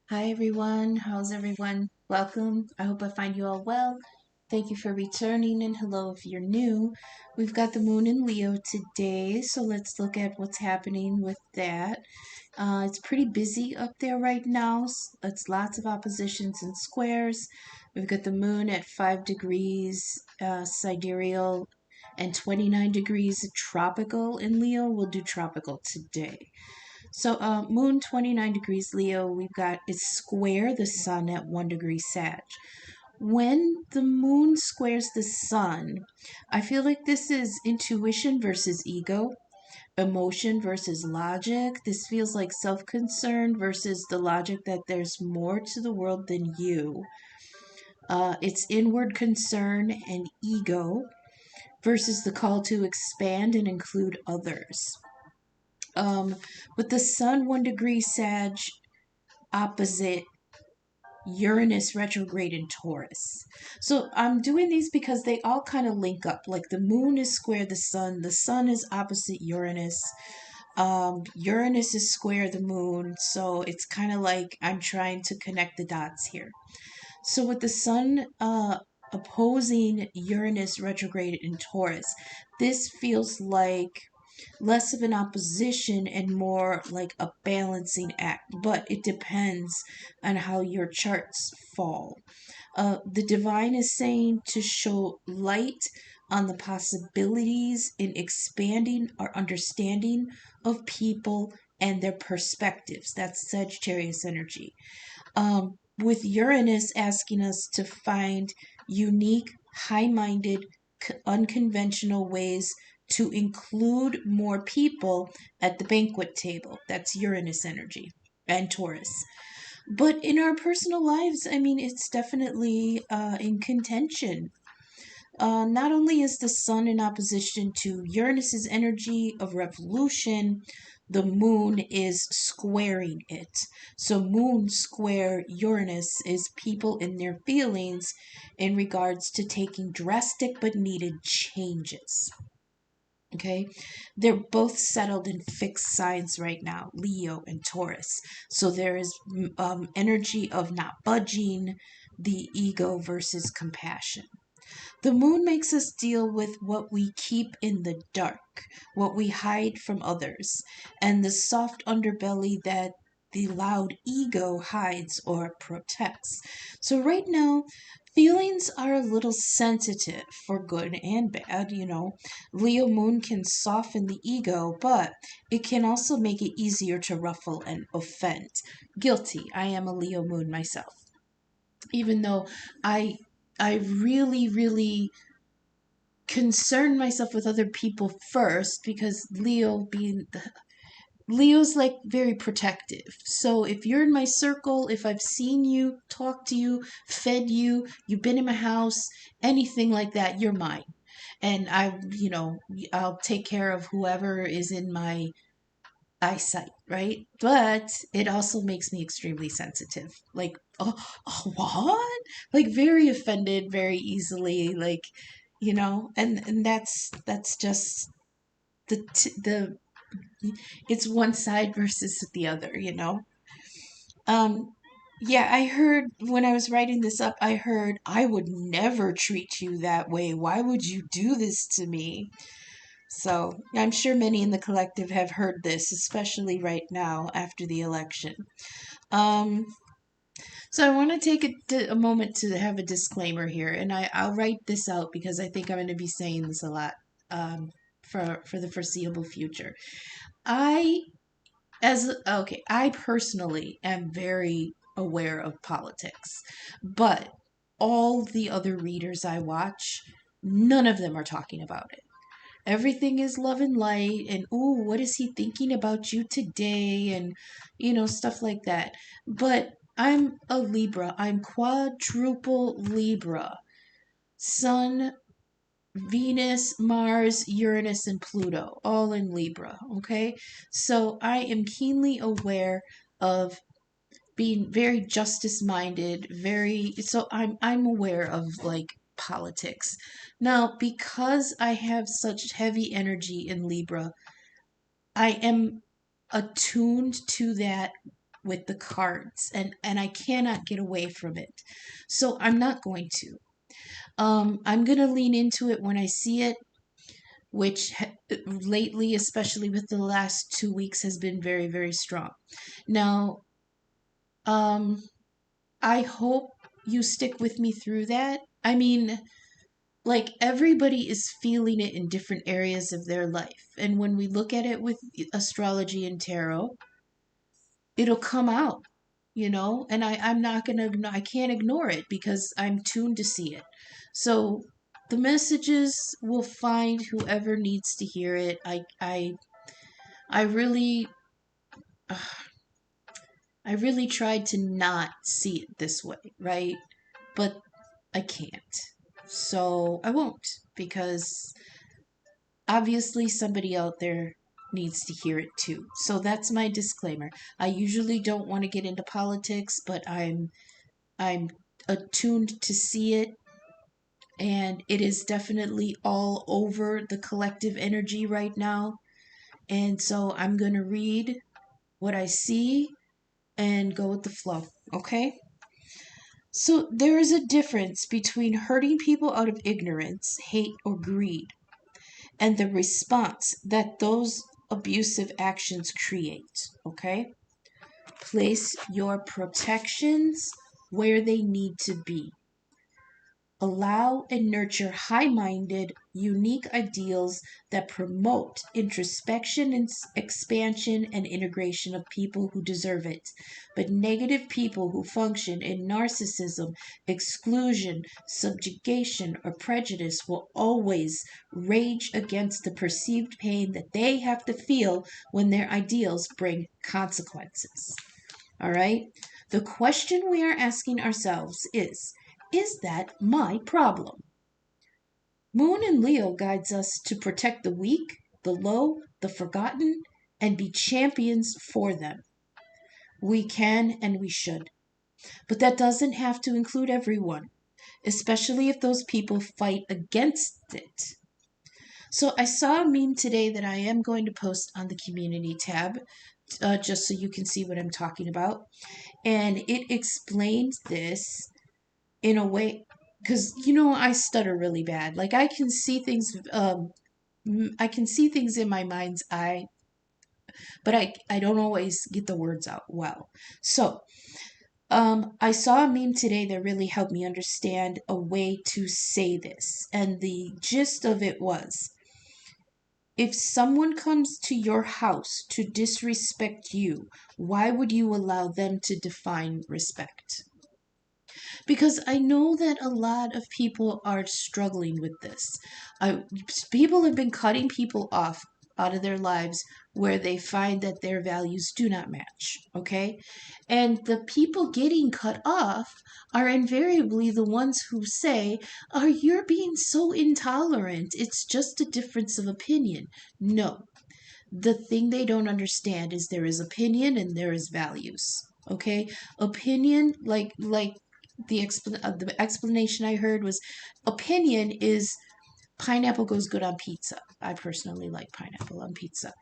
Hi everyone, how's everyone? Welcome. I hope I find you all well. Thank you for returning and hello if you're new. We've got the moon in Leo today, so let's look at what's happening with that. It's pretty busy up there right now. It's lots of oppositions and squares. We've got the moon at 5 degrees sidereal and 29 degrees tropical in Leo. We'll do tropical today. So, Moon 29 degrees Leo, we've got is square the Sun at 1 degree Sag. When the Moon squares the Sun, I feel like this is intuition versus ego, emotion versus logic. This feels like self concern versus the logic that there's more to the world than you. It's inward concern and ego versus the call to expand and include others. Um, with the Sun 1 degree Sag opposite Uranus retrograde in Taurus. So I'm doing these because they all kind of link up. Like the moon is square the sun is opposite Uranus. Uranus is square the moon, so it's kind of like I'm trying to connect the dots here. So with the sun opposing Uranus retrograde in Taurus, this feels like less of an opposition and more like a balancing act, but it depends on how your charts fall. The divine is saying to show light on the possibilities in expanding our understanding of people and their perspectives. That's Sagittarius energy. With Uranus asking us to find unique, high minded, unconventional ways to include more people at the banquet table. That's Uranus energy and Taurus. But in our personal lives, I mean, it's definitely in contention. Not only is the sun in opposition to Uranus's energy of revolution, the moon is squaring it. So, moon square Uranus is people in their feelings in regards to taking drastic but needed changes. Okay, they're both settled in fixed signs right now, Leo and Taurus. So there is energy of not budging, the ego versus compassion. The moon makes us deal with what we keep in the dark, what we hide from others, and the soft underbelly that the loud ego hides or protects. So, right now, feelings are a little sensitive for good and bad, you know. Leo moon can soften the ego, but it can also make it easier to ruffle and offend. Guilty. I am a Leo moon myself. Even though I I really concern myself with other people first because Leo's like very protective. So if you're in my circle, if I've seen you, talked to you, fed you, you've been in my house, anything like that, you're mine. And I'll take care of whoever is in my eyesight, right? But it also makes me extremely sensitive. Like, oh what? Like very offended very easily, like, and that's just the it's one side versus the other. Um yeah, I heard when I was writing this up, I heard I would never treat you that way. Why would you do this to me? So I'm sure many in the collective have heard this, especially right now after the election. Um, so I want to take a moment to have a disclaimer here, and I'll write this out because I think I'm going to be saying this a lot for the foreseeable future. I I personally am very aware of politics, but all the other readers I watch, none of them are talking about it. Everything is love and light, and ooh, what is he thinking about you today, and stuff like that. But I'm a Libra. I'm quadruple Libra. Sun, Venus, Mars, Uranus, and Pluto, all in Libra. Okay, so I am keenly aware of being very justice minded, very so I'm aware of like politics. Now, because I have such heavy energy in Libra, I am attuned to that with the cards, and I cannot get away from it. So I'm not going to. I'm going to lean into it when I see it, which lately, especially with the last 2 weeks, has been very, very strong. Now, um, I hope you stick with me through that. I mean, like everybody is feeling it in different areas of their life. And when we look at it with astrology and tarot, it'll come out, and I'm not gonna, I can't ignore it because I'm tuned to see it. So the messages will find whoever needs to hear it. I really, I really tried to not see it this way, right? But I can't. So I won't, because obviously somebody out there needs to hear it too. So that's my disclaimer. I usually don't want to get into politics, but I'm attuned to see it, and it is definitely all over the collective energy right now. And so I'm going to read what I see and go with the flow, okay? So there is a difference between hurting people out of ignorance, hate, or greed, and the response that those abusive actions create, okay? Place your protections where they need to be. Allow and nurture high-minded, unique ideals that promote introspection and expansion and integration of people who deserve it. But negative people who function in narcissism, exclusion, subjugation, or prejudice will always rage against the perceived pain that they have to feel when their ideals bring consequences. All right? The question we are asking ourselves is that my problem? Moon in Leo guides us to protect the weak, the low, the forgotten, and be champions for them. We can and we should. But that doesn't have to include everyone, especially if those people fight against it. So I saw a meme today that I am going to post on the community tab, just so you can see what I'm talking about. And it explains this in a way, because I stutter really bad. Like I can see things, I can see things in my mind's eye, but I don't always get the words out well. So I saw a meme today that really helped me understand a way to say this, and the gist of it was, if someone comes to your house to disrespect you, why would you allow them to define respect? Because I know that a lot of people are struggling with this. People have been cutting people off out of their lives where they find that their values do not match, okay? And the people getting cut off are invariably the ones who say, "Oh, you're being so intolerant. It's just a difference of opinion." No. The thing they don't understand is there is opinion and there is values. Okay? Opinion, like the explanation I heard was, opinion is pineapple goes good on pizza. I personally like pineapple on pizza.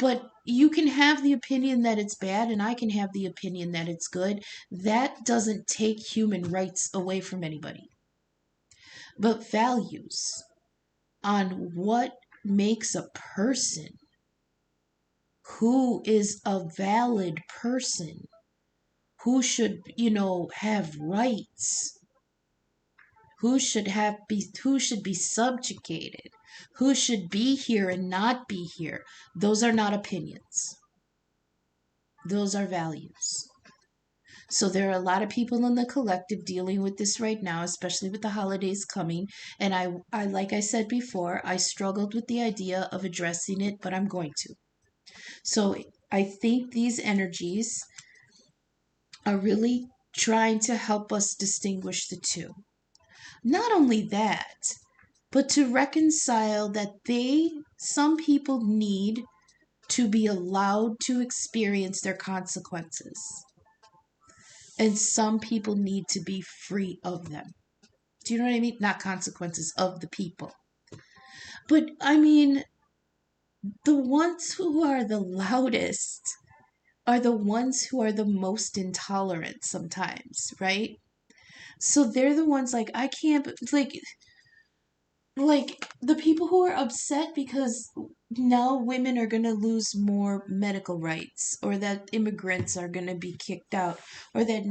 But you can have the opinion that it's bad, and I can have the opinion that it's good. That doesn't take human rights away from anybody. But values on what makes a person, who is a valid person, who should, have rights, who should be subjugated, who should be here and not be here. Those are not opinions. Those are values. So there are a lot of people in the collective dealing with this right now, especially with the holidays coming. And I like I said before, I struggled with the idea of addressing it, but I'm going to. So I think these energies are really trying to help us distinguish the two. Not only that, but to reconcile that some people need to be allowed to experience their consequences, and some people need to be free of them. Do you know what I mean? Not consequences of the people. But I mean, the ones who are the loudest are the ones who are the most intolerant sometimes, right? So they're the ones like, I can't, like the people who are upset because now women are going to lose more medical rights, or that immigrants are going to be kicked out, or that,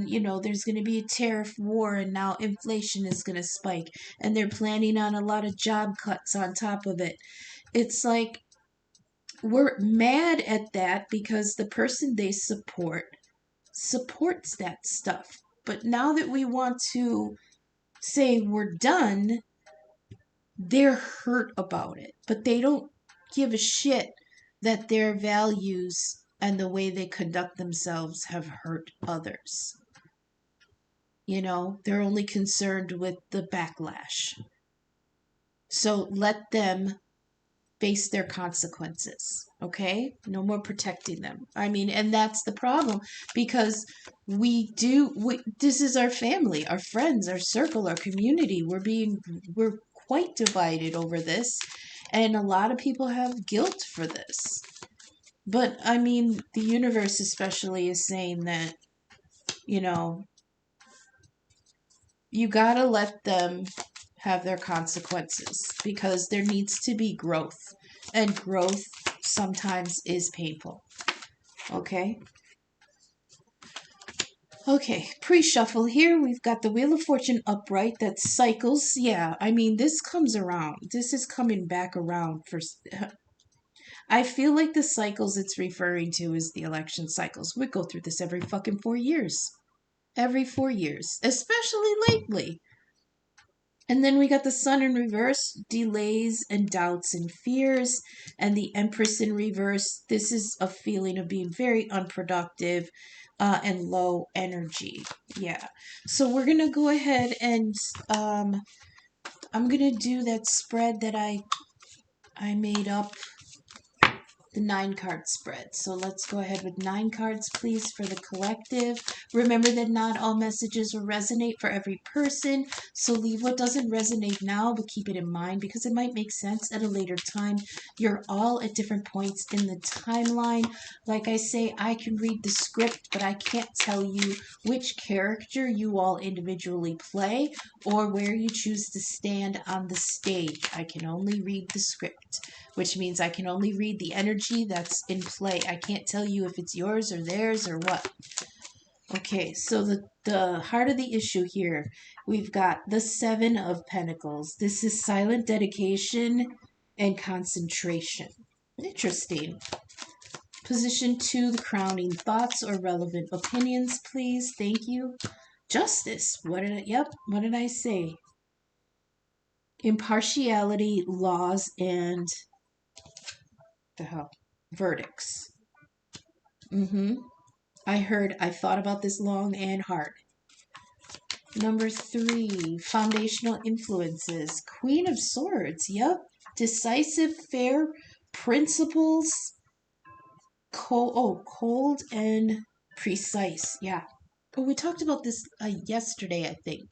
there's going to be a tariff war and now inflation is going to spike and they're planning on a lot of job cuts on top of it. It's like we're mad at that because the person they support supports that stuff. But now that we want to say we're done, they're hurt about it, but they don't give a shit that their values and the way they conduct themselves have hurt others. They're only concerned with the backlash. So let them face their consequences, okay? No more protecting them. I mean, and that's the problem, because this is our family, our friends, our circle, our community. We're quite divided over this, and a lot of people have guilt for this. But I mean, the universe especially is saying that, you know, you gotta let them have their consequences, because there needs to be growth, and growth sometimes is painful. Okay? Okay, pre-shuffle here. We've got the Wheel of Fortune upright that cycles. Yeah, I mean, this comes around. This is coming back around for. I feel like the cycles it's referring to is the election cycles. We go through this every fucking 4 years. Every 4 years, especially lately. And then we got the Sun in reverse, delays and doubts and fears, and the Empress in reverse. This is a feeling of being very unproductive and low energy. Yeah. So we're going to go ahead and I'm going to do that spread that I made up, the 9-card spread. So let's go ahead with 9 cards, please, for the collective. Remember that not all messages will resonate for every person, so leave what doesn't resonate now, but keep it in mind because it might make sense at a later time. You're all at different points in the timeline. Like I say, I can read the script, but I can't tell you which character you all individually play or where you choose to stand on the stage. I can only read the script, which means I can only read the energy that's in play. I can't tell you if it's yours or theirs or what. Okay, so the heart of the issue here, we've got the 7 of Pentacles. This is silent dedication and concentration. Interesting. Position 2, the crowning thoughts or relevant opinions, please. Thank you. Justice. What did I say? Impartiality, laws, and the hell? Verdicts. I thought about this long and hard. Number 3, foundational influences. Queen of Swords. Yep. Decisive, fair, principles. Cold and precise. Yeah. Oh, we talked about this yesterday, I think.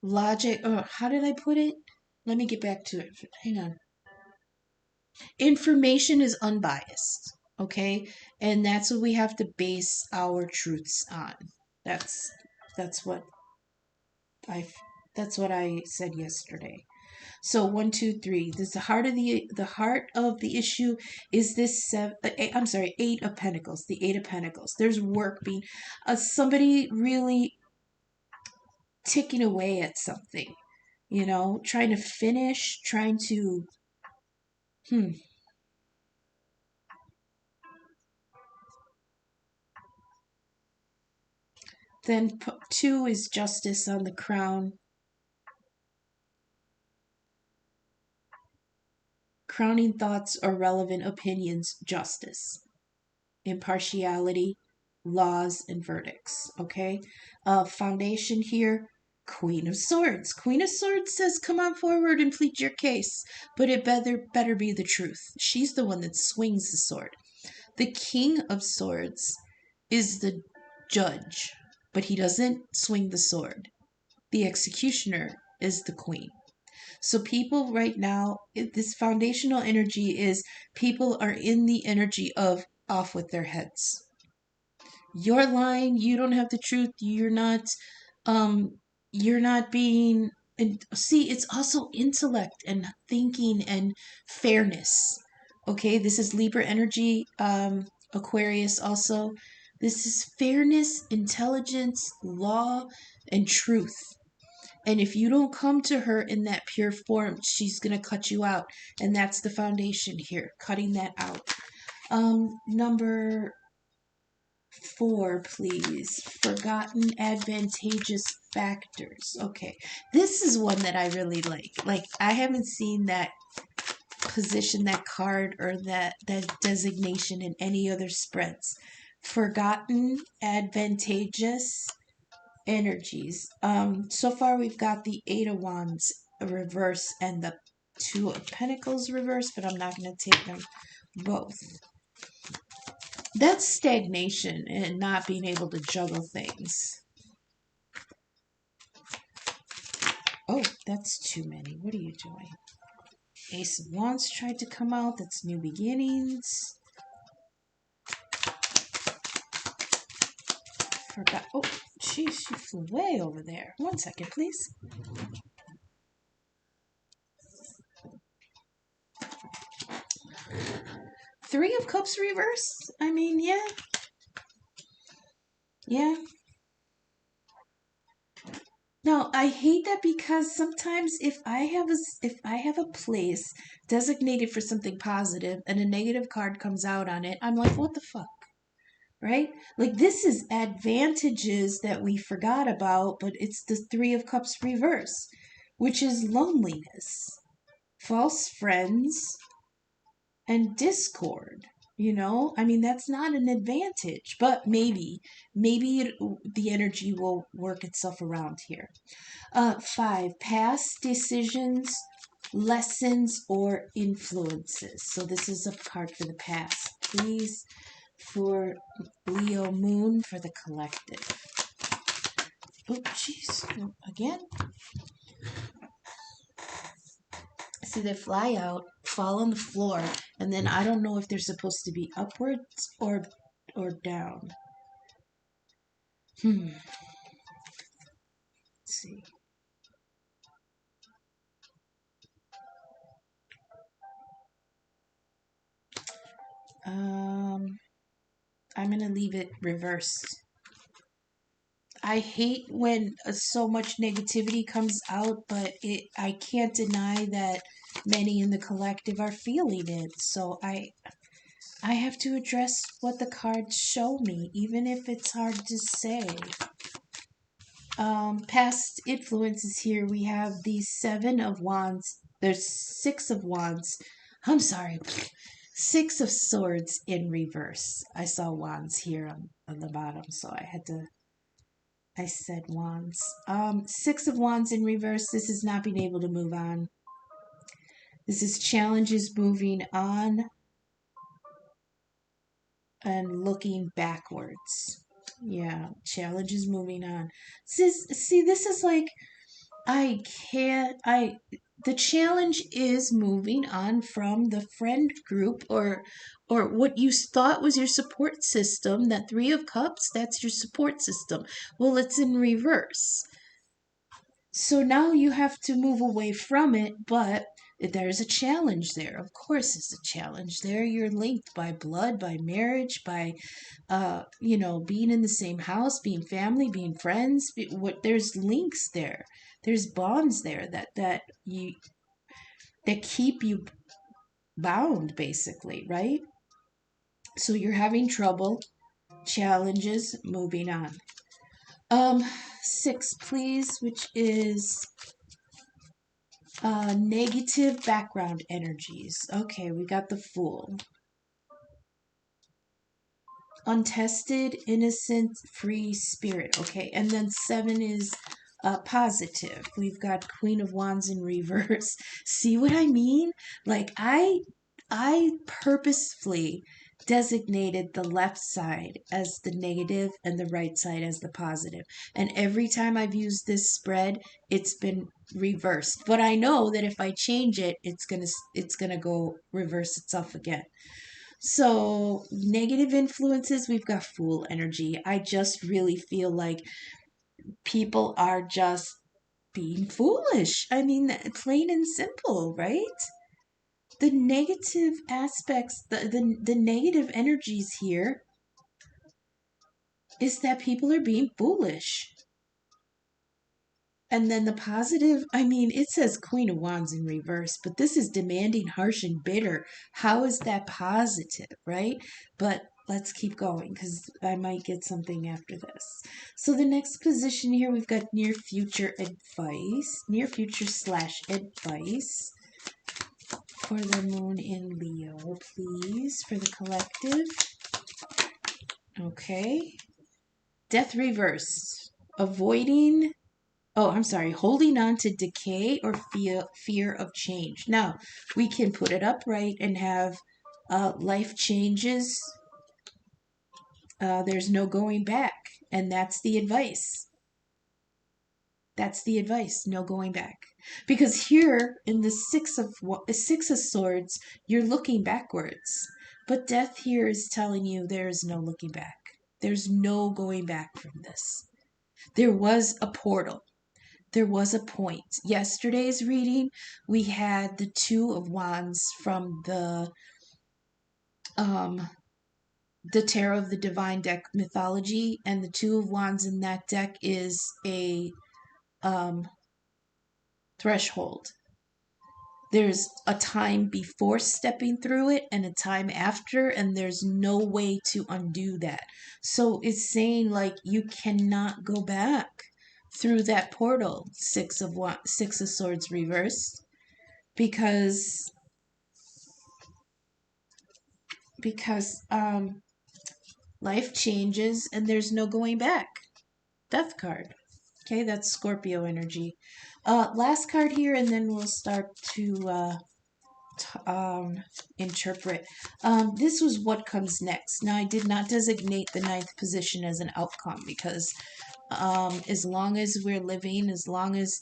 Logic. Oh, how did I put it? Let me get back to it. Hang on. Information is unbiased, okay? And that's what we have to base our truths on. That's what I said yesterday. So 1, 2, 3. This the heart of the issue is this 8 of Pentacles. The 8 of Pentacles. There's work being somebody really ticking away at something, trying to finish, trying to Then 2 is justice on the crown. Crowning thoughts or relevant opinions, justice. Impartiality, laws, and verdicts. Okay? Foundation here, Queen of Swords. Queen of Swords says, come on forward and plead your case. But it better be the truth. She's the one that swings the sword. The King of Swords is the judge, but he doesn't swing the sword. The executioner is the queen. So people right now, this foundational energy is people are in the energy of off with their heads. You're lying. You don't have the truth. Um, you're not being, and see, it's also intellect and thinking and fairness. Okay, this is Libra energy, Aquarius also. This is fairness, intelligence, law, and truth. And if you don't come to her in that pure form, she's going to cut you out. And that's the foundation here, cutting that out. Number 4, please. Forgotten advantageous factors. Okay. This is one that I really like. Like, I haven't seen that position, that card, or that designation in any other spreads. Forgotten advantageous energies. So far we've got the Eight of Wands reverse and the Two of Pentacles reverse, but I'm not going to take them both. That's stagnation and not being able to juggle things. Oh, that's too many. What are you doing? Ace of Wands tried to come out. That's new beginnings. Forgot. Oh, she flew way over there. 1 second, please. Three of Cups reversed. I mean, yeah. Yeah. Now, I hate that because sometimes if I have a place designated for something positive and a negative card comes out on it, I'm like, what the fuck? Right? Like, this is advantages that we forgot about, but it's the Three of Cups reverse, which is loneliness, false friends, and discord. I mean, that's not an advantage, but maybe the energy will work itself around here. 5, past decisions, lessons, or influences. So this is a card for the past. Please, for Leo Moon, for the collective. Oh, jeez. Again? See, they fly out, fall on the floor, and then I don't know if they're supposed to be upwards or down. Let's see. I'm gonna leave it reversed. I hate when so much negativity comes out, but I can't deny that many in the collective are feeling it. So I have to address what the cards show me, even if it's hard to say. Past influences here, we have the Seven of Wands. There's Six of Wands. I'm sorry. Six of Swords in reverse. I saw Wands here on the bottom, so I said Wands. Six of Wands in reverse. This is not being able to move on. This is challenges moving on and looking backwards. Yeah, challenges moving on. See, this is like, I can't, the challenge is moving on from the friend group or what you thought was your support system. That Three of Cups, that's your support system. Well, it's in reverse. So now you have to move away from it, but there's a challenge there. Of course, there's a challenge there. You're linked by blood, by marriage, by, being in the same house, being family, being friends. There's links there. There's bonds there that keep you bound, basically, right? So you're having trouble, challenges, moving on. 6, please, which is negative background energies. Okay, we got the Fool. Untested, innocent, free spirit. Okay, and then 7 is positive. We've got Queen of Wands in reverse. See what I mean? Like, I purposefully designated the left side as the negative and the right side as the positive. And every time I've used this spread, it's been reversed. But I know that if I change it, it's gonna go reverse itself again. So, negative influences, we've got fool energy. I just really feel like people are just being foolish. I mean, plain and simple, right? The negative aspects, the negative energies here is that people are being foolish. And then the positive, I mean, it says Queen of Wands in reverse, but this is demanding, harsh, and bitter. How is that positive, right? But let's keep going because I might get something after this. So the next position here, we've got near future advice, near future slash advice for the moon in Leo, please, for the collective. Okay. Death reverse. Avoiding, oh, I'm sorry, holding on to decay or fear of change. Now, we can put it upright and have life changes. There's no going back. And that's the advice. That's the advice. No going back. Because here in the six of swords, you're looking backwards. But death here is telling you there is no looking back. There's no going back from this. There was a portal. There was a point. Yesterday's reading, we had the Two of Wands from um the Tarot of the Divine deck mythology, and the Two of Wands in that deck is a um threshold. There's a time before stepping through it and a time after, and there's no way to undo that. So it's saying like you cannot go back through that portal. Six of Swords reversed, because life changes and there's no going back. Death card. Okay, that's Scorpio energy. Last card here, and then we'll start to interpret. This was what comes next. Now, I did not designate the ninth position as an outcome because as long as we're living, as long as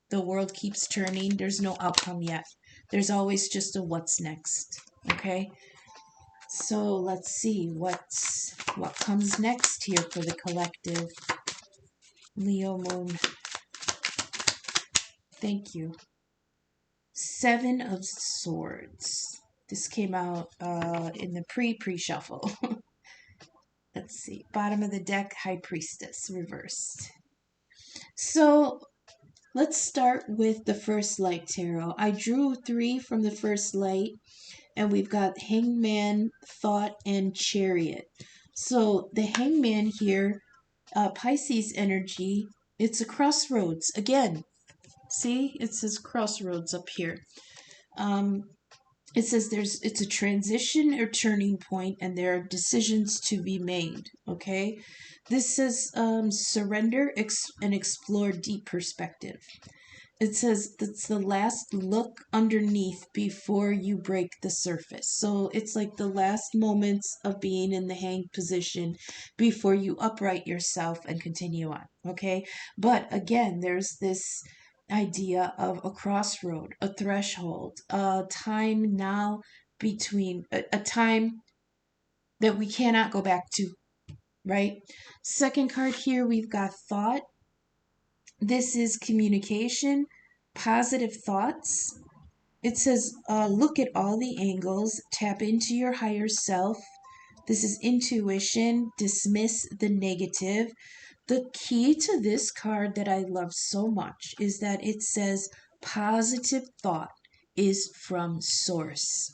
the world keeps turning, there's no outcome yet. There's always just a what's next. Okay? So let's see what comes next here for the collective. Leo moon. Thank you. Seven of Swords. This came out in the pre-shuffle. Let's see. Bottom of the deck, High Priestess, reversed. So let's start with the First Light Tarot. I drew 3 from the First Light, and we've got Hangman, Thought, and Chariot. So the Hangman here, Pisces energy, it's a crossroads. Again, see, it says crossroads up here. It says it's a transition or turning point, and there are decisions to be made. Okay, this says surrender and explore deep perspective. It says that's the last look underneath before you break the surface. So it's like the last moments of being in the hanged position before you upright yourself and continue on. Okay, but again, there's this idea of a crossroad, a threshold, a time now between a time that we cannot go back to, right? Second card here, we've got Thought. This is communication, positive thoughts. It says, look at all the angles, tap into your higher self. This is intuition, dismiss the negative. The key to this card that I love so much is that it says positive thought is from source.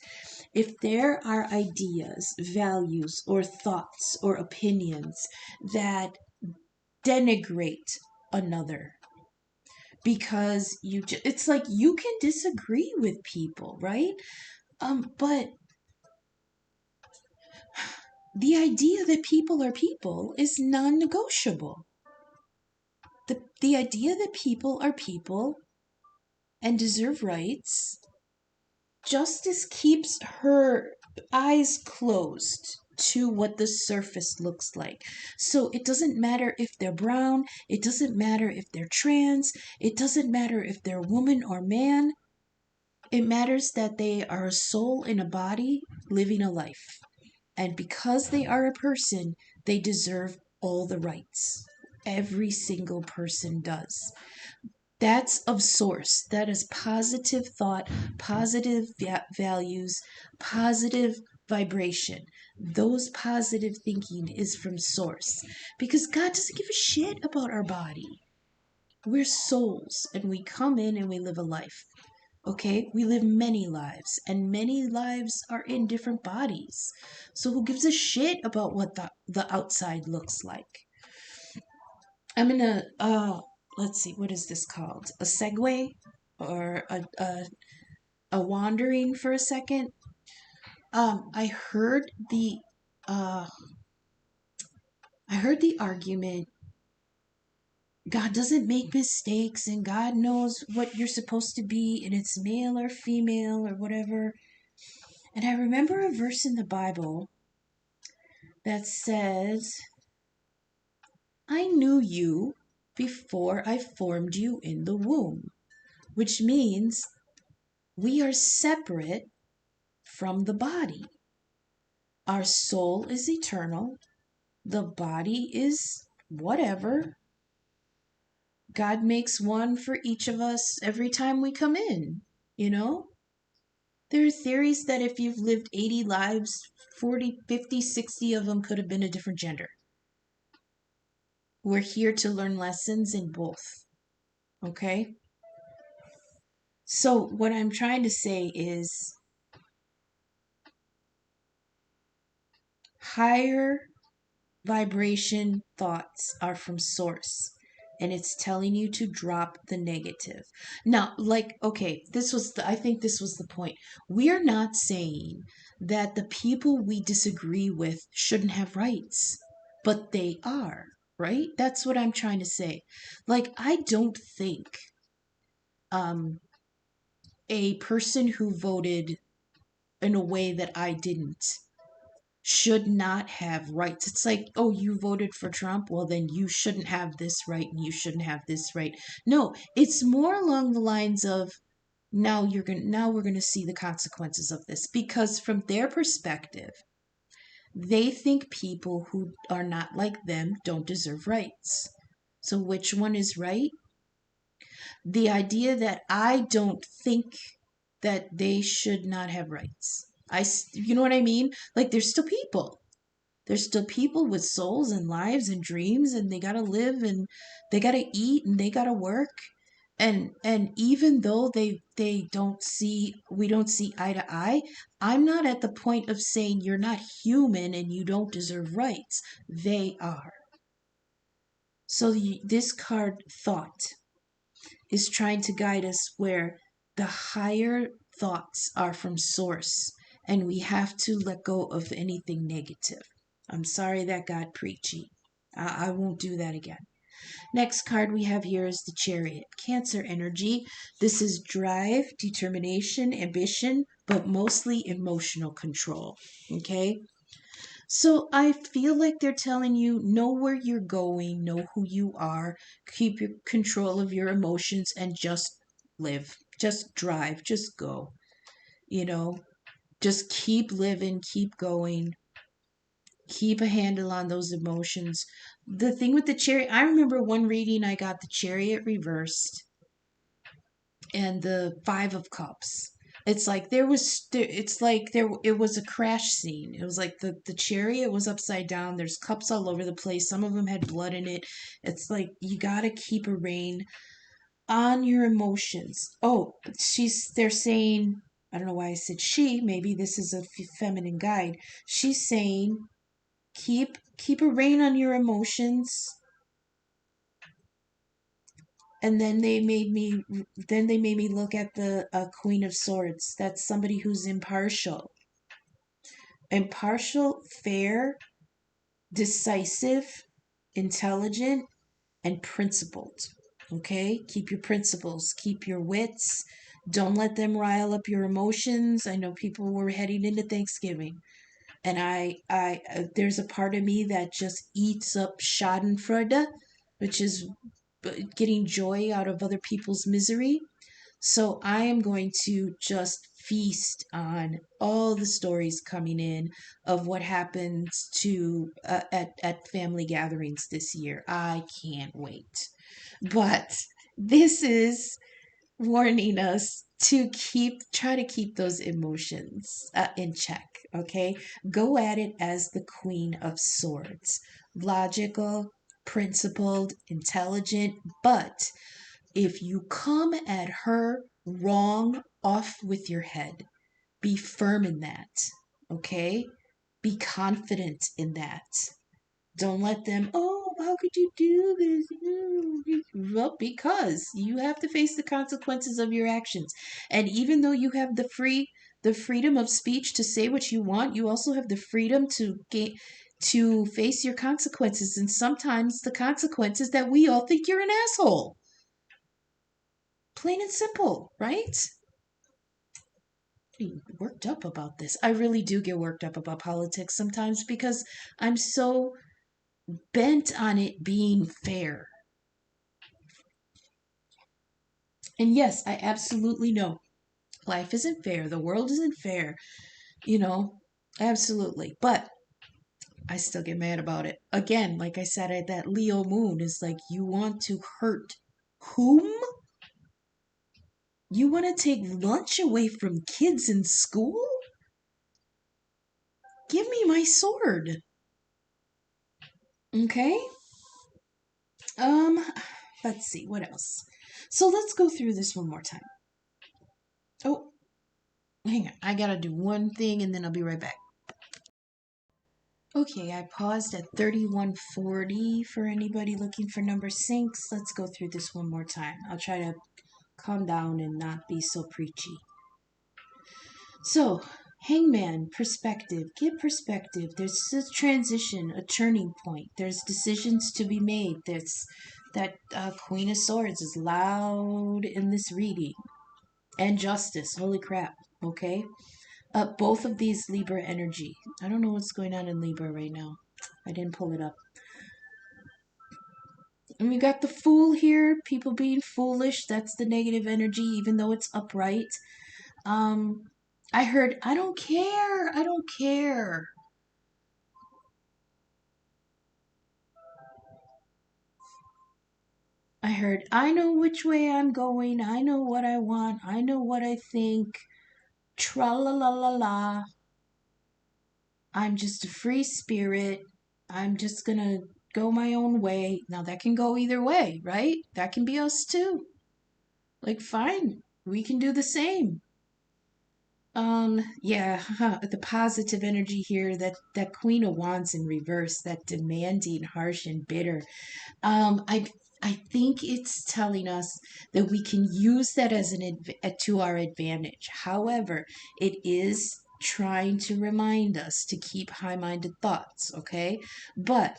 If there are ideas, values, or thoughts or opinions that denigrate another, because it's like you can disagree with people, right? But the idea that people are people is non-negotiable. The idea that people are people and deserve rights, Justice keeps her eyes closed to what the surface looks like. So it doesn't matter if they're brown, it doesn't matter if they're trans, it doesn't matter if they're woman or man. It matters that they are a soul in a body living a life. And because they are a person, they deserve all the rights. Every single person does. That's of source. That is positive thought, positive values, positive vibration. Those positive thinking is from source. Because God doesn't give a shit about our body. We're souls and we come in and we live a life. Okay, we live many lives, and many lives are in different bodies. So who gives a shit about what the outside looks like? I'm gonna let's see, what is this called? A segue or a wandering for a second. I heard uh the argument, God doesn't make mistakes and God knows what you're supposed to be and it's male or female or whatever. And I remember a verse in the Bible that says, I knew you before I formed you in the womb, which means we are separate from the body. Our soul is eternal, the body is whatever. God makes one for each of us every time we come in, you know? There are theories that if you've lived 80 lives, 40, 50, 60 of them could have been a different gender. We're here to learn lessons in both. Okay? So, what I'm trying to say is higher vibration thoughts are from source and it's telling you to drop the negative. Now, like, okay, I think this was the point. We're not saying that the people we disagree with shouldn't have rights, but they are, right? That's what I'm trying to say. Like, I don't think um a person who voted in a way that I didn't should not have rights. It's like, oh, you voted for Trump, well then you shouldn't have this right and you shouldn't have this right. No, it's more along the lines of now we're going to see the consequences of this because from their perspective, they think people who are not like them don't deserve rights. So which one is right? The idea that I don't think that they should not have rights. You know what I mean? Like they're still people. They're still people with souls and lives and dreams and they got to live and they got to eat and they got to work. And even though they don't see we don't see eye to eye, I'm not at the point of saying you're not human and you don't deserve rights. They are. So this card thought is trying to guide us where the higher thoughts are from source and we have to let go of anything negative. I'm sorry that got preachy. I won't do that again. Next card we have here is the Chariot. Cancer energy. This is drive, determination, ambition, but mostly emotional control. Okay? So I feel like they're telling you know where you're going, know who you are, keep your control of your emotions and just live. Just drive, just go. You know, just keep living, keep going, keep a handle on those emotions. The thing with the chariot, I remember one reading I got the Chariot reversed and the Five of Cups. It's like it was a crash scene. It was like the chariot was upside down. There's cups all over the place. Some of them had blood in it. It's like you got to keep a rein on your emotions. Oh, they're saying, I don't know why I said she, maybe this is a feminine guide. She's saying keep a rein on your emotions. And then they made me look at the Queen of Swords. That's somebody who's impartial. Impartial, fair, decisive, intelligent, and principled. Okay? Keep your principles, keep your wits. Don't let them rile up your emotions. I know people were heading into Thanksgiving. And there's a part of me that just eats up Schadenfreude, which is getting joy out of other people's misery. So I am going to just feast on all the stories coming in of what happens to at family gatherings this year. I can't wait. But this is warning us to try to keep those emotions in check, okay? Go at it as the Queen of Swords. Logical, principled, intelligent, but if you come at her wrong, off with your head. Be firm in that, okay? Be confident in that. Don't let them, oh, how could you do this? Well, because you have to face the consequences of your actions. And even though you have the freedom of speech to say what you want, you also have the freedom to face your consequences. And sometimes the consequences that we all think you're an asshole. Plain and simple, right? Getting worked up about this. I really do get worked up about politics sometimes because I'm so bent on it being fair. And yes, I absolutely know life isn't fair. The world isn't fair, you know, absolutely. But I still get mad about it. Again, like I said, that Leo moon is like, you want to hurt whom? You want to take lunch away from kids in school? Give me my sword. Okay? Um, let's see, what else? So let's go through this one more time. Oh, hang on. I gotta do one thing and then I'll be right back. Okay, I paused at 3140 for anybody looking for number syncs. Let's go through this one more time. I'll try to calm down and not be so preachy. So, hangman, perspective. Get perspective. There's a transition, a turning point. There's decisions to be made. That Queen of Swords is loud in this reading. And justice. Holy crap. Okay? Both of these Libra energy. I don't know what's going on in Libra right now. I didn't pull it up. And we got the Fool here. People being foolish. That's the negative energy, even though it's upright. Um, I heard, I don't care. I don't care. I heard, I know which way I'm going. I know what I want. I know what I think. Tra la la la la. I'm just a free spirit. I'm just gonna go my own way. Now that can go either way, right? That can be us too. Like, fine, we can do the same. Yeah, the positive energy here, that Queen of Wands in reverse, that demanding, harsh, and bitter. I think it's telling us that we can use that as to our advantage. However, it is trying to remind us to keep high-minded thoughts, okay? But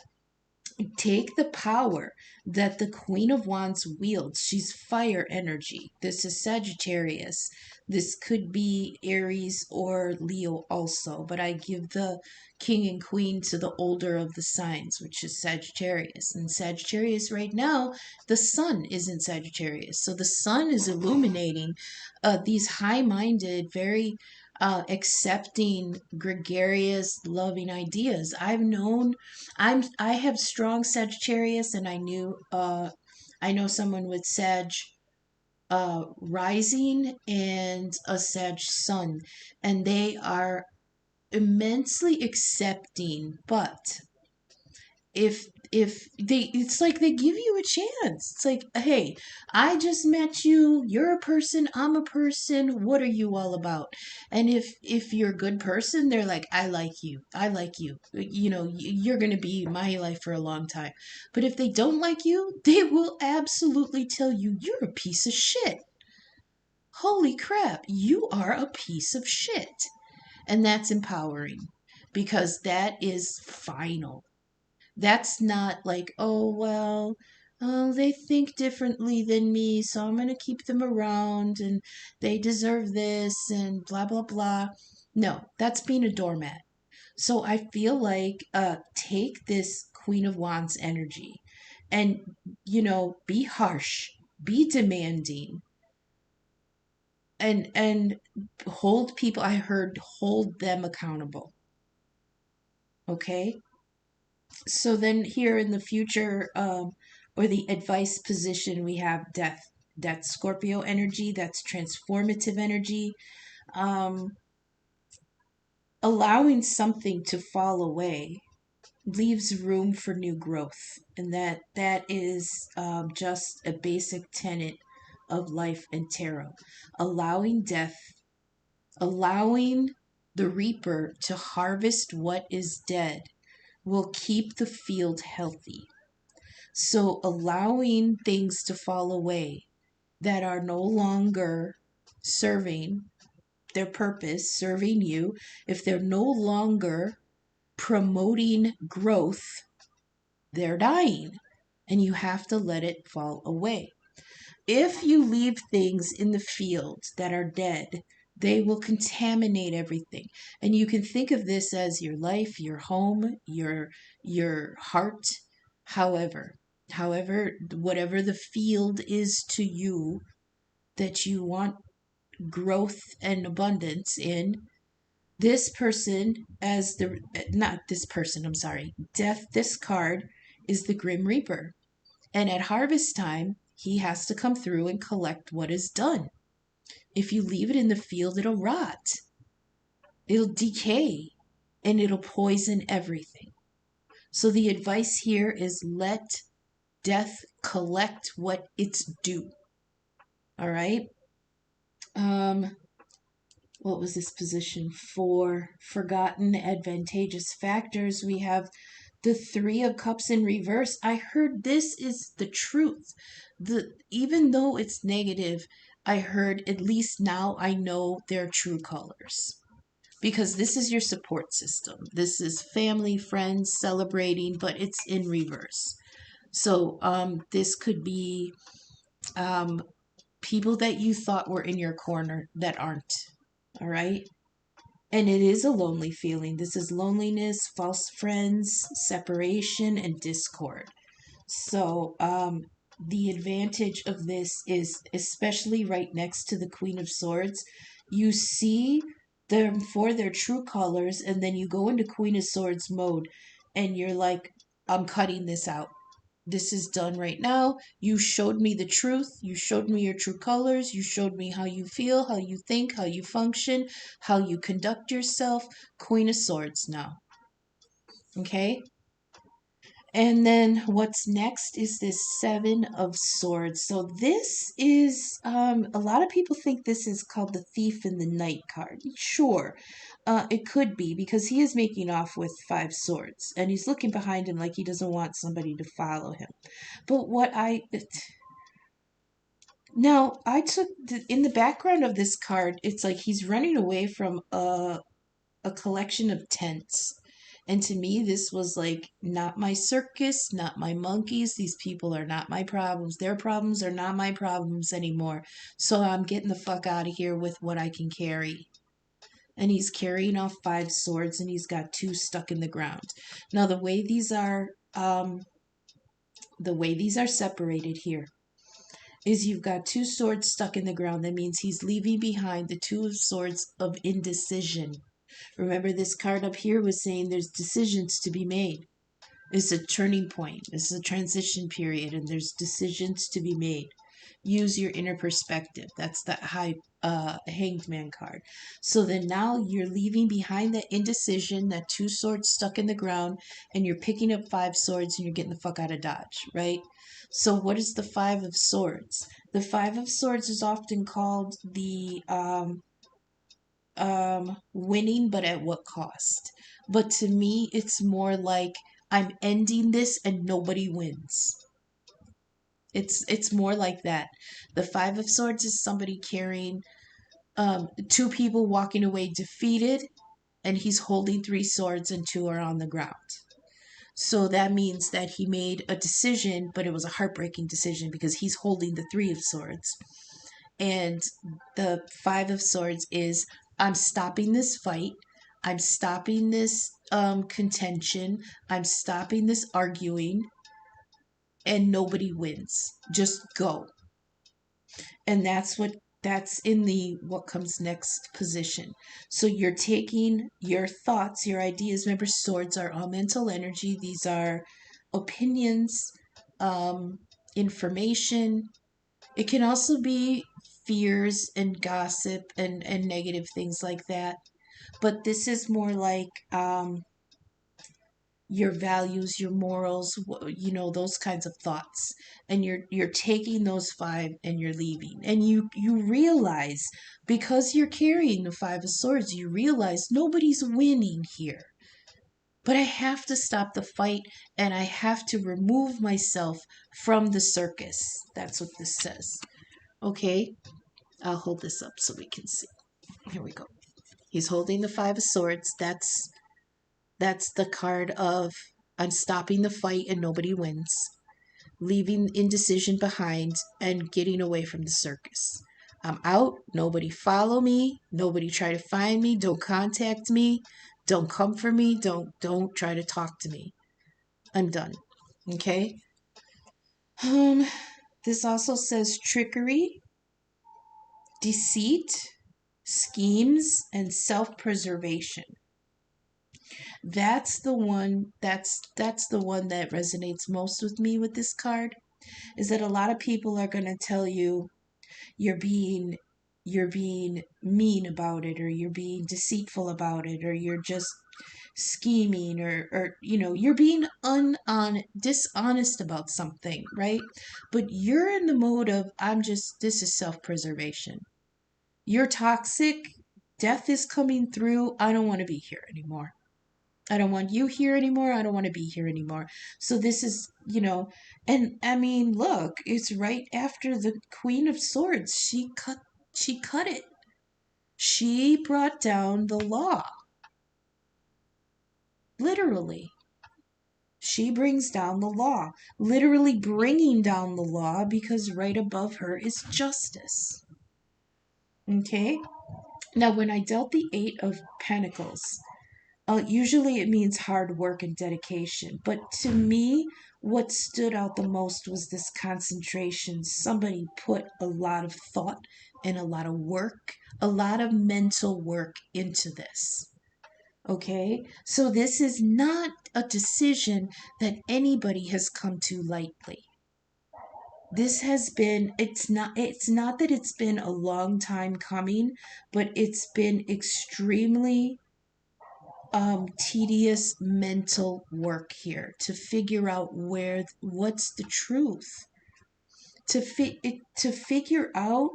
take the power that the Queen of Wands wields. She's fire energy. This is Sagittarius. This could be Aries or Leo also, but I give the King and Queen to the older of the signs, which is Sagittarius. And Sagittarius right now, the sun is in Sagittarius. So the sun is illuminating these high-minded, very accepting, gregarious, loving ideas. I have strong Sagittarius, and I know someone with Sag rising and a Sag sun, and they are immensely accepting, but if they, it's like they give you a chance. It's like, hey, I just met you, you're a person, I'm a person, what are you all about? And if you're a good person, they're like, I like you, you know, you're gonna be in my life for a long time. But if they don't like you, they will absolutely tell you you're a piece of shit. Holy crap, you are a piece of shit. And that's empowering, because that is final. That's not like, oh, well, oh, they think differently than me, so I'm going to keep them around and they deserve this and blah, blah, blah. No, that's being a doormat. So I feel like take this Queen of Wands energy and, be harsh, be demanding, and hold people, I heard hold them accountable. Okay? So then here in the future, or the advice position, we have death. That's Scorpio energy, that's transformative energy. Um, Allowing something to fall away leaves room for new growth, and that is just a basic tenet of life and tarot. Allowing death, allowing the reaper to harvest what is dead will keep the field healthy. So allowing things to fall away that are no longer serving their purpose, serving you, if they're no longer promoting growth, they're dying, and you have to let it fall away. If you leave things in the field that are dead, they will contaminate everything. And you can think of this as your life, your home, your heart, however. However, whatever the field is to you that you want growth and abundance in, this person as the not this person, I'm sorry. Death, this card is the Grim Reaper. And at harvest time, he has to come through and collect what is done. If you leave it in the field, it'll rot, it'll decay, and it'll poison everything. So the advice here is let death collect what it's due. All right? Um, what was this position for? Forgotten advantageous factors. We have the Three of Cups in reverse. I heard this is the truth. Even though it's negative, I heard at least now I know their true colors. Because this is your support system. This is family, friends celebrating, but it's in reverse. So this could be um, people that you thought were in your corner that aren't. All right. And it is a lonely feeling. This is loneliness, false friends, separation, and discord. So, the advantage of this is, especially right next to the Queen of Swords, you see them for their true colors, and then you go into Queen of Swords mode, and you're like, I'm cutting this out. This is done right now. You showed me the truth. You showed me your true colors. You showed me how you feel, how you think, how you function, how you conduct yourself. Queen of Swords now. Okay? And then what's next is this Seven of Swords. So this is, a lot of people think this is called the Thief in the Night card. Sure, it could be because he is making off with five swords and he's looking behind him like he doesn't want somebody to follow him. But now I took, in the background of this card, it's like he's running away from a collection of tents. And to me, this was like, not my circus, not my monkeys. These people are not my problems. Their problems are not my problems anymore. So I'm getting the fuck out of here with what I can carry. And he's carrying off five swords and he's got two stuck in the ground. Now, the way these are separated here is you've got two swords stuck in the ground. That means he's leaving behind the two of swords of indecision. Remember, this card up here was saying there's decisions to be made. It's a turning point. This is a transition period, and there's decisions to be made. Use your inner perspective. That's the hanged man card. So then now you're leaving behind that indecision, that two swords stuck in the ground, and you're picking up five swords and you're getting the fuck out of Dodge, right? So what is the Five of Swords? The Five of Swords is often called the winning, but at what cost? But to me, it's more like I'm ending this and nobody wins. It's more like that. The Five of Swords is somebody carrying two people walking away defeated, and he's holding three swords and two are on the ground. So that means that he made a decision, but it was a heartbreaking decision because he's holding the Three of Swords. And the Five of Swords is, I'm stopping this fight. I'm stopping this contention. I'm stopping this arguing. And nobody wins. Just go. And that's what That's in the what comes next position. So you're taking your thoughts, your ideas. Remember, swords are all mental energy. These are opinions, um, information. It can also be fears and gossip and negative things like that. But this is more like your values, your morals, those kinds of thoughts. And you're taking those five and you're leaving. And you realize, because you're carrying the five of swords, you realize nobody's winning here. But I have to stop the fight, and I have to remove myself from the circus. That's what this says. Okay, I'll hold this up so we can see. Here we go. He's holding the five of swords. That's the card of, I'm stopping the fight and nobody wins, leaving indecision behind and getting away from the circus. I'm out. Nobody follow me. Nobody try to find me. Don't contact me. Don't come for me. Don't try to talk to me. I'm done. Okay? Um this also says trickery, deceit, schemes, and self-preservation. That's the one that resonates most with me with this card, is that a lot of people are going to tell you you're being you're being mean about it, or you're being deceitful about it, or you're just scheming, or you're being dishonest about something, right? But you're in the mode of, this is self-preservation. You're toxic. Death is coming through. I don't want to be here anymore. I don't want you here anymore. I don't want to be here anymore. So this is, and I mean, look, it's right after the Queen of Swords. She cut it. She brought down the law. Literally. She brings down the law. Literally bringing down the law, because right above her is justice. Okay? Now, when I dealt the Eight of Pentacles, usually it means hard work and dedication. But to me, what stood out the most was this concentration. Somebody put a lot of thought and a lot of work, a lot of mental work into this. Okay? So this is not a decision that anybody has come to lightly. It's not that it's been a long time coming, but it's been extremely tedious mental work here to figure out what's the truth, to figure out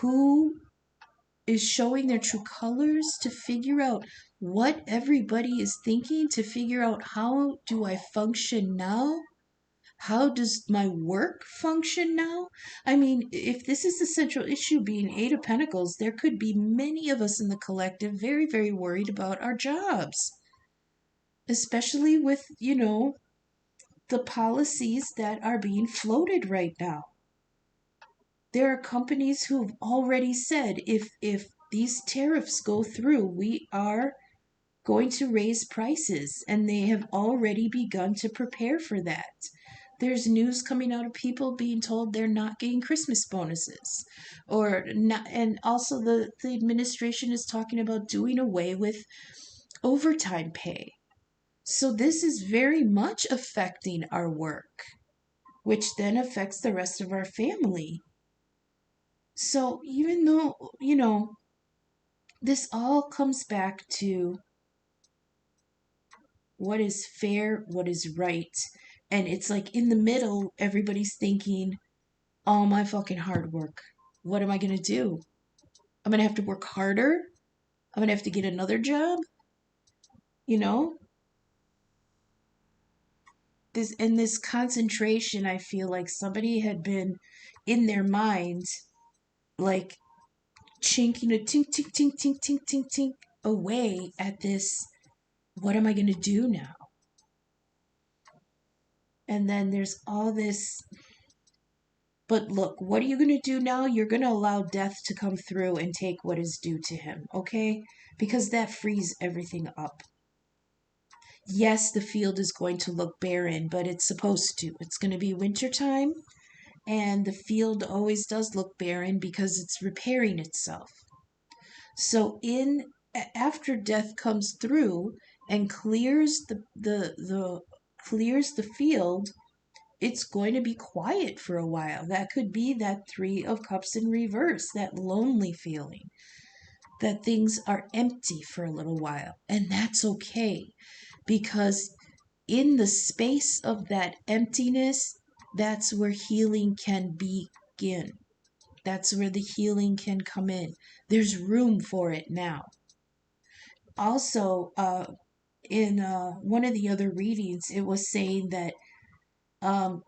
who is showing their true colors, to figure out what everybody is thinking, to figure out, how do I function now? How does my work function now? I mean, if this is the central issue being Eight of Pentacles, there could be many of us in the collective very, very worried about our jobs, especially with, the policies that are being floated right now. There are companies who've already said, if these tariffs go through, we are going to raise prices, and they have already begun to prepare for that. There's news coming out of people being told they're not getting Christmas bonuses, or not, and also the administration is talking about doing away with overtime pay. So this is very much affecting our work, which then affects the rest of our family. So even though, this all comes back to what is fair, what is right. And it's like in the middle, everybody's thinking, all my fucking hard work. What am I going to do? I'm going to have to work harder. I'm going to have to get another job. You know? This concentration, I feel like somebody had been in their mind, like chinking a tink, tink, tink, tink, tink, tink, tink away at this. What am I going to do now? And then there's all this. But look, what are you going to do now? You're going to allow death to come through and take what is due to him, okay? Because that frees everything up. Yes, the field is going to look barren, but it's supposed to. It's going to be wintertime, and the field always does look barren because it's repairing itself. So after death comes through and clears the clears the field, it's going to be quiet for a while. That could be that 3 of Cups in reverse, that lonely feeling, that things are empty for a little while. And that's okay, because in the space of that emptiness, that's where healing can begin. That's where the healing can come in. There's room for it now. Also, in one of the other readings, it was saying that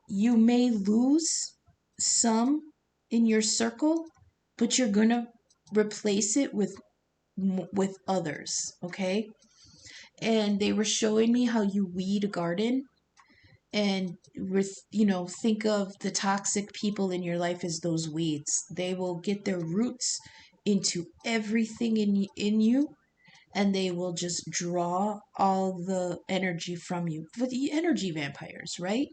you may lose some in your circle, but you're gonna replace it with others. Okay, and they were showing me how you weed a garden, and think of the toxic people in your life as those weeds. They will get their roots into everything in you, and they will just draw all the energy from you. But the energy vampires, right?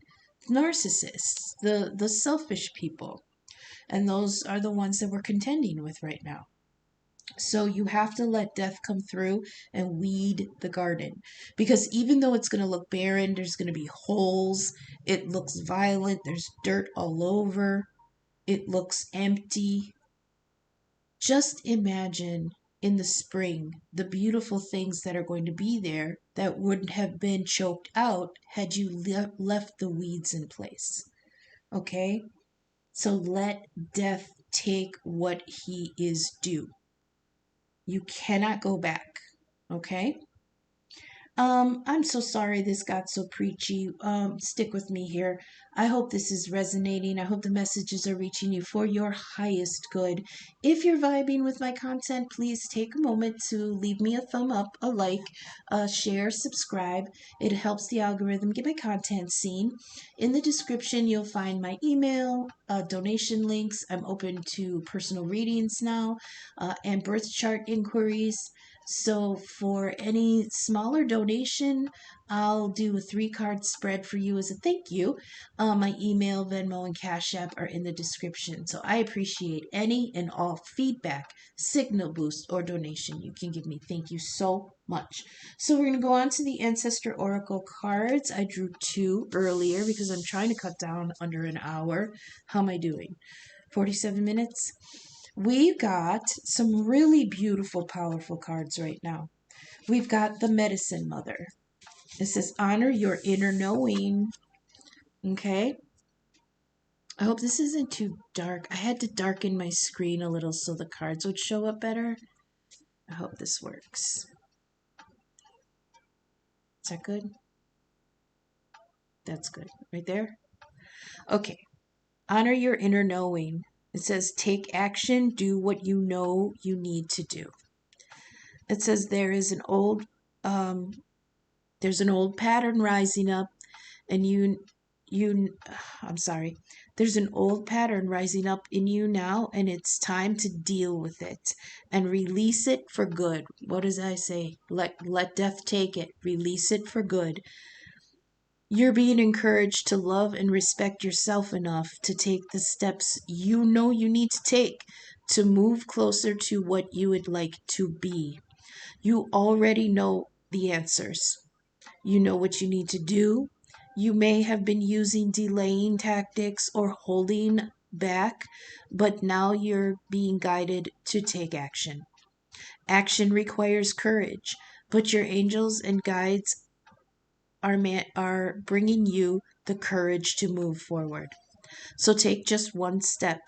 Narcissists, the selfish people, and those are the ones that we're contending with right now. So you have to let death come through and weed the garden, because even though it's going to look barren, there's going to be holes, it looks violent, there's dirt all over, it looks empty. Just imagine in the spring the beautiful things that are going to be there that wouldn't have been choked out had you left the weeds in place. Okay? So let death take what he is due. You cannot go back. Okay? I'm so sorry this got so preachy. Stick with me here. I hope this is resonating. I hope the messages are reaching you for your highest good. If you're vibing with my content, please take a moment to leave me a thumb up, a like, share, subscribe. It helps the algorithm get my content seen. In the description, you'll find my email, donation links. I'm open to personal readings now, and birth chart inquiries. So for any smaller donation, I'll do a 3-card spread for you as a thank you. My email, Venmo, and Cash App are in the description. So I appreciate any and all feedback, signal boost, or donation you can give me. Thank you so much. So we're going to go on to the Ancestor Oracle cards. I drew 2 earlier because I'm trying to cut down under an hour. How am I doing? 47 minutes? We've got some really beautiful, powerful cards right now. We've got the Medicine Mother. It says, honor your inner knowing. Okay? I hope this isn't too dark. I had to darken my screen a little so the cards would show up better. I hope this works. Is that good? That's good. Right there? Okay. Honor your inner knowing. It says, take action, do what you know you need to do. It says there's an old pattern rising up, and there's an old pattern rising up in you now, and it's time to deal with it and release it for good. What does I say? Let death take it. Release it for good. You're being encouraged to love and respect yourself enough to take the steps you know you need to take to move closer to what you would like to be. You already know the answers. You know what you need to do. You may have been using delaying tactics or holding back, but now you're being guided to take action. Action requires courage, but your angels and guides are bringing you the courage to move forward. So take just one step.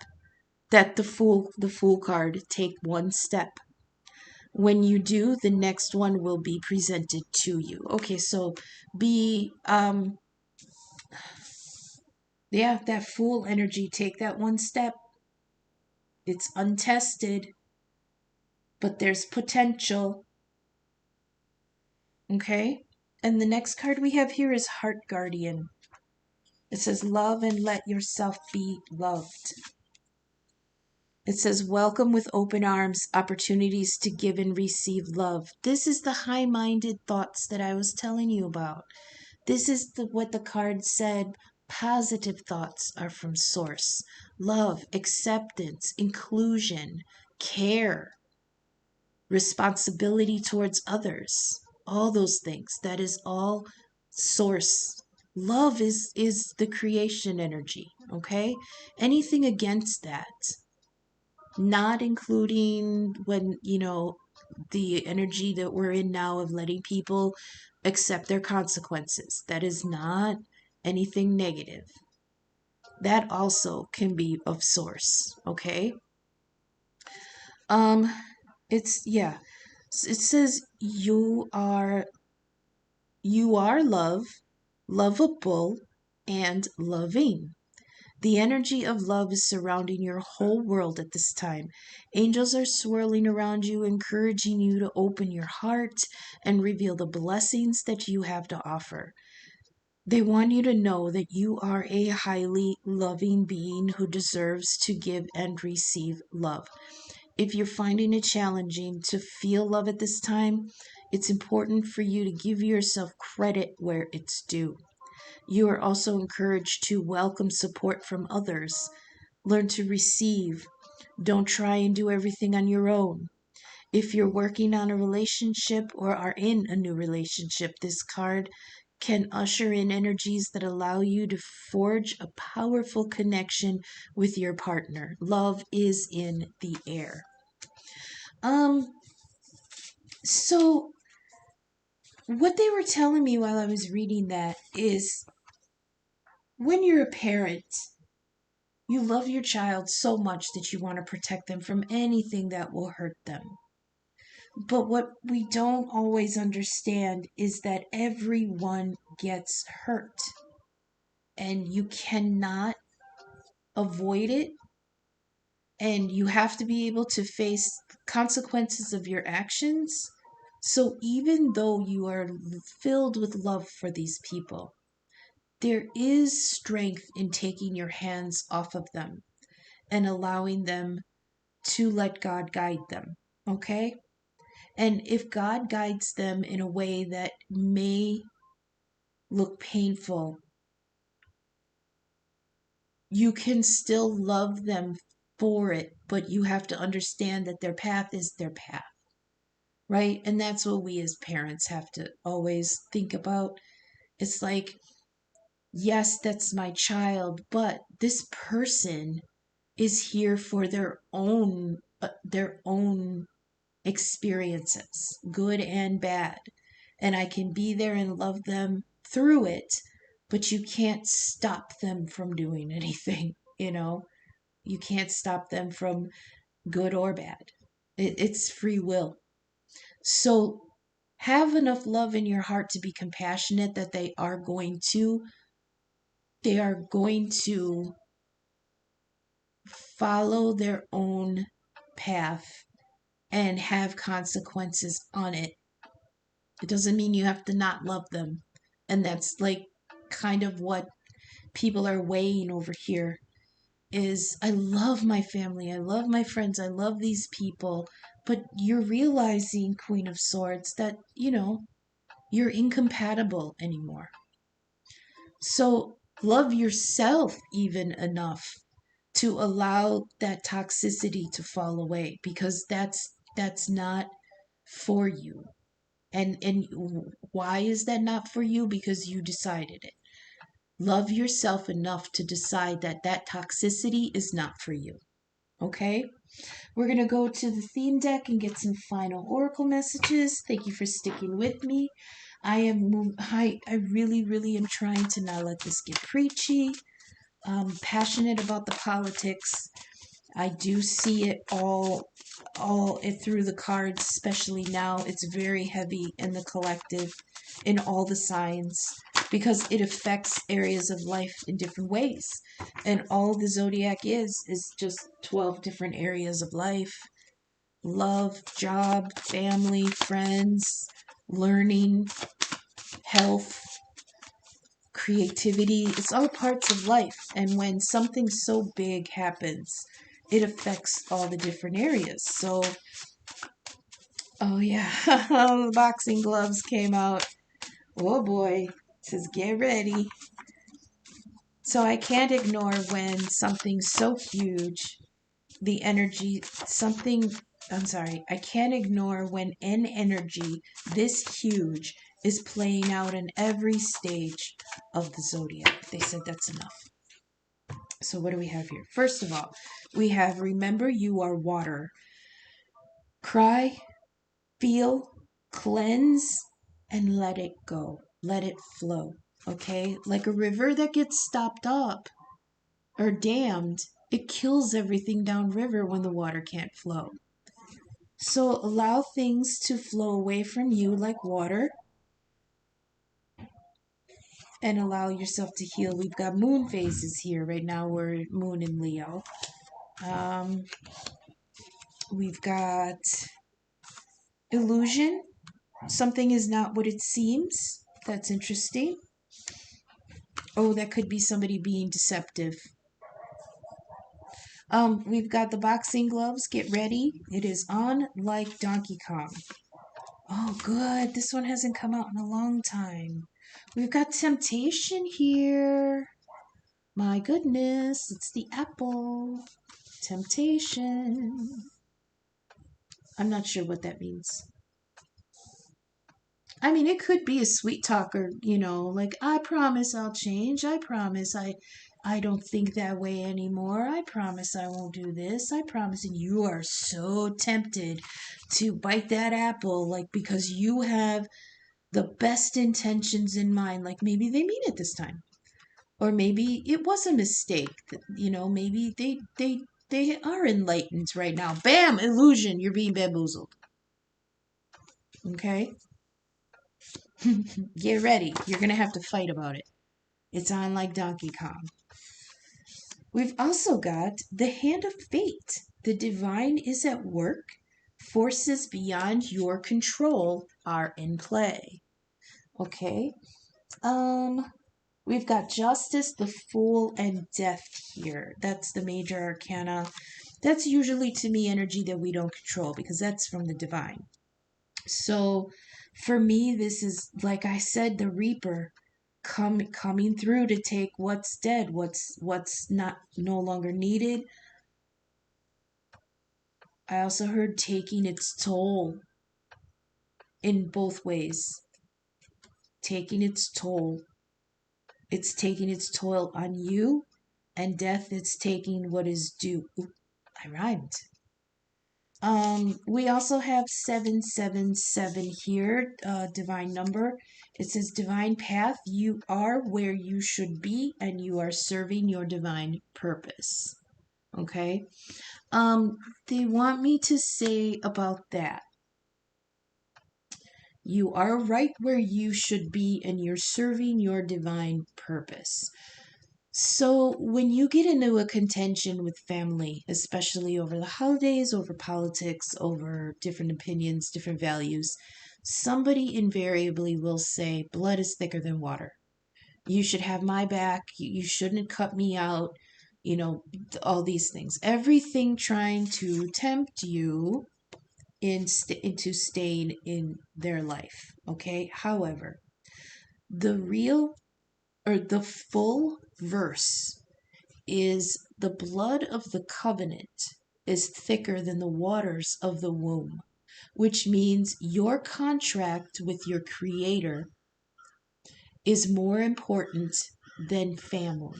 The fool card, take one step. When you do, the next one will be presented to you. Okay, so be that fool energy, take that one step. It's untested, but there's potential. Okay? And the next card we have here is Heart Guardian. It says, love and let yourself be loved. It says, welcome with open arms, opportunities to give and receive love. This is the high-minded thoughts that I was telling you about. This is what the card said Positive thoughts are from source. Love, acceptance, inclusion, care, responsibility towards others, all those things. That is all source. Love is the creation energy, okay? Anything against that, not including when, the energy that we're in now of letting people accept their consequences. That is not anything negative. That also can be of source, okay? Um it's yeah. It says you are love, lovable, and loving. The energy of love is surrounding your whole world at this time. Angels are swirling around you, encouraging you to open your heart and reveal the blessings that you have to offer. They want you to know that you are a highly loving being who deserves to give and receive love. If you're finding it challenging to feel love at this time, it's important for you to give yourself credit where it's due. You are also encouraged to welcome support from others. Learn to receive. Don't try and do everything on your own. If you're working on a relationship or are in a new relationship, this card can usher in energies that allow you to forge a powerful connection with your partner. Love is in the air. Um, so what they were telling me while I was reading that is when you're a parent, you love your child so much that you want to protect them from anything that will hurt them. But what we don't always understand is that everyone gets hurt and you cannot avoid it, and you have to be able to face consequences of your actions. So even though you are filled with love for these people, there is strength in taking your hands off of them and allowing them to let God guide them. Okay? And if God guides them in a way that may look painful, you can still love them for it, but you have to understand that their path is their path, right? And that's what we as parents have to always think about. It's like, yes, that's my child, but this person is here for their own experiences, good and bad. And I can be there and love them through it, but you can't stop them from doing anything, you know? You can't stop them from good or bad. It's free will. So have enough love in your heart to be compassionate that they are going to follow their own path and have consequences on it. It doesn't mean you have to not love them. And that's like kind of what people are weighing over here is I love my family, I love my friends, I love these people, but you're realizing, Queen of Swords, that, you're incompatible anymore. So love yourself even enough to allow that toxicity to fall away because that's not for you. And why is that not for you? Because you decided it. Love yourself enough to decide that that toxicity is not for you. Okay? We're going to go to the theme deck and get some final oracle messages. Thank you for sticking with me. I really, really am trying to not let this get preachy. I'm passionate about the politics. I do see it all it through the cards, especially now. It's very heavy in the collective, in all the signs, because it affects areas of life in different ways. And all the zodiac is just 12 different areas of life: love, job, family, friends, learning, health, creativity. It's all parts of life. And when something so big happens, it affects all the different areas. So, oh yeah, the boxing gloves came out. Oh boy, it says get ready. So I can't ignore when something so huge, the energy, something, I'm sorry, I can't ignore when an energy this huge is playing out in every stage of the zodiac. They said that's enough. So what do we have here? First of all, we have remember you are water. Cry, feel, cleanse, and let it go. Let it flow. Okay? Like a river that gets stopped up or dammed, it kills everything downriver when the water can't flow. So allow things to flow away from you like water and allow yourself to heal. We've got moon phases here. Right now we're moon in Leo. Um, we've got illusion. Something is not what it seems. That's interesting. Oh, that could be somebody being deceptive. We've got the boxing gloves. Get ready. It is on like Donkey Kong. Oh, good. This one hasn't come out in a long time. We've got temptation here. My goodness, it's the apple. Temptation. I'm not sure what that means. I mean, it could be a sweet talker, like I promise I'll change. I promise I don't think that way anymore. I promise I won't do this. I promise. And you are so tempted to bite that apple, like because you have the best intentions in mind. Like maybe they mean it this time, or maybe it was a mistake. Maybe they are enlightened right now. Bam, illusion. You're being bamboozled. Okay. Get ready. You're going to have to fight about it. It's on like Donkey Kong. We've also got the hand of fate. The divine is at work. Forces beyond your control are in play. Okay. We've got justice, the fool, and death here. That's the major arcana. That's usually to me energy that we don't control because that's from the divine. So for me, this is, like I said, the Reaper coming through to take what's dead, what's not no longer needed. I also heard taking its toll in both ways. Taking its toll. It's taking its toll on you, and death, it's taking what is due. Ooh, I rhymed. We also have 777 here, divine number. It says divine path. You are where you should be, and you are serving your divine purpose. Okay. They want me to say about that. You are right where you should be, and you're serving your divine purpose. So when you get into a contention with family, especially over the holidays, over politics, over different opinions, different values, somebody invariably will say, blood is thicker than water. You should have my back. You shouldn't cut me out. All these things. Everything trying to tempt you into staying in their life. Okay? However, the real or the full verse is the blood of the covenant is thicker than the waters of the womb, which means your contract with your creator is more important than family.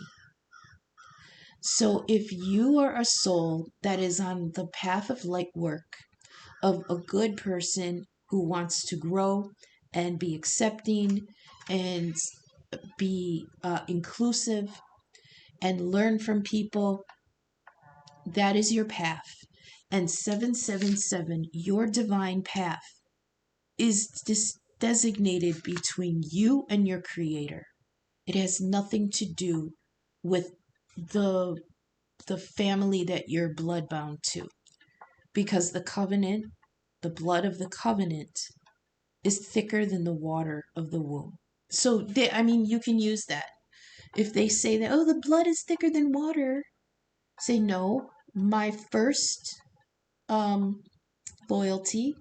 So if you are a soul that is on the path of light work, of a good person who wants to grow and be accepting and be inclusive and learn from people, that is your path. And 777, your divine path, is designated between you and your creator. It has nothing to do with the family that you're bloodbound to. Because the covenant, the blood of the covenant, is thicker than the water of the womb. So, you can use that. If they say that, oh, the blood is thicker than water, say, no, my first loyalty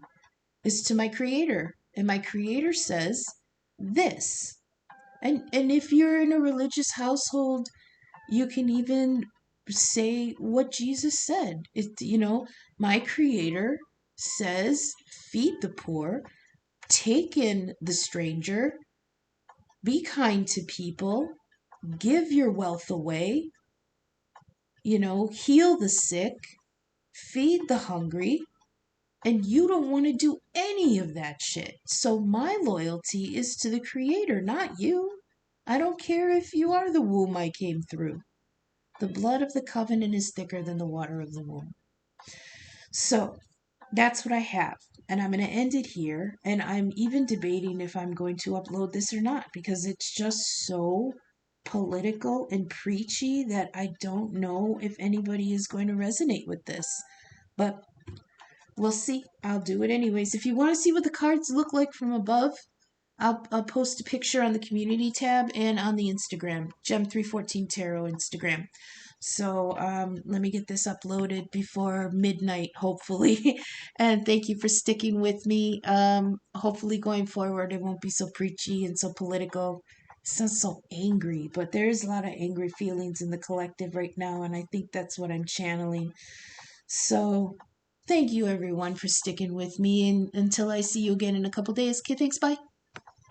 is to my creator. And my creator says this. And if you're in a religious household, You can even say what Jesus said. My creator says, feed the poor, take in the stranger, be kind to people, give your wealth away, heal the sick, feed the hungry, and you don't want to do any of that shit. So my loyalty is to the creator, not you. I don't care if you are the womb I came through. The blood of the covenant is thicker than the water of the womb. So that's what I have. And I'm going to end it here. And I'm even debating if I'm going to upload this or not because it's just so political and preachy that I don't know if anybody is going to resonate with this. But we'll see. I'll do it anyways. If you want to see what the cards look like from above, I'll post a picture on the community tab and on the Instagram, Gem314 Tarot Instagram. So let me get this uploaded before midnight, hopefully. And thank you for sticking with me. Hopefully going forward, it won't be so preachy and so political. It sounds so angry, but there's a lot of angry feelings in the collective right now, and I think that's what I'm channeling. So thank you everyone for sticking with me, and until I see you again in a couple days. Okay, thanks, bye.